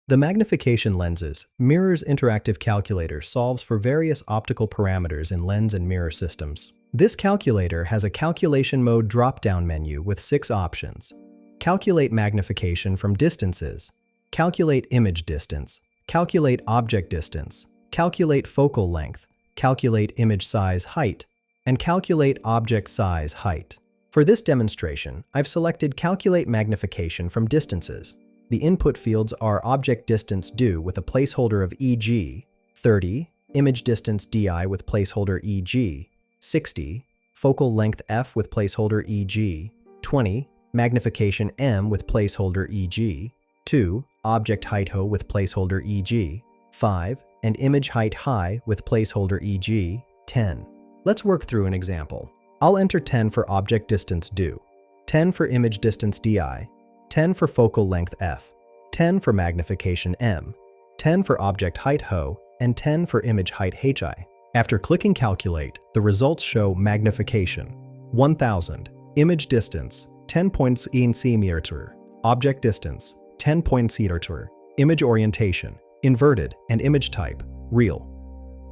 The magnification lenses mirrors interactive calculator solves for various optical parameters in lens and mirror systems. This calculator has a calculation mode drop-down menu with 6 options. Calculate magnification from distances, calculate image distance, calculate object distance, calculate focal length, calculate image size height, and calculate object size height. For this demonstration, I've selected Calculate Magnification from Distances. The input fields are object distance do with a placeholder of e.g. 30, image distance di with placeholder e.g. 60, focal length f with placeholder e.g. 20, magnification m with placeholder e.g. 2, object height ho with placeholder e.g. 5, and image height high with placeholder e.g. 10. Let's work through an example. I'll enter 10 for object distance do, 10 for image distance di, 10 for focal length f, 10 for magnification m, 10 for object height ho, and 10 for image height hi. After clicking calculate, the results show magnification 1000, image distance 10.1 cm, object distance 10.0 cm, image orientation inverted, and image type real.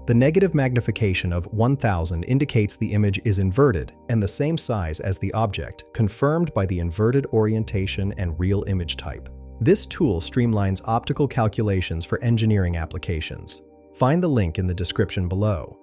The negative magnification of 1000 indicates the image is inverted and the same size as the object, confirmed by the inverted orientation and real image type. This tool streamlines optical calculations for engineering applications. Find the link in the description below.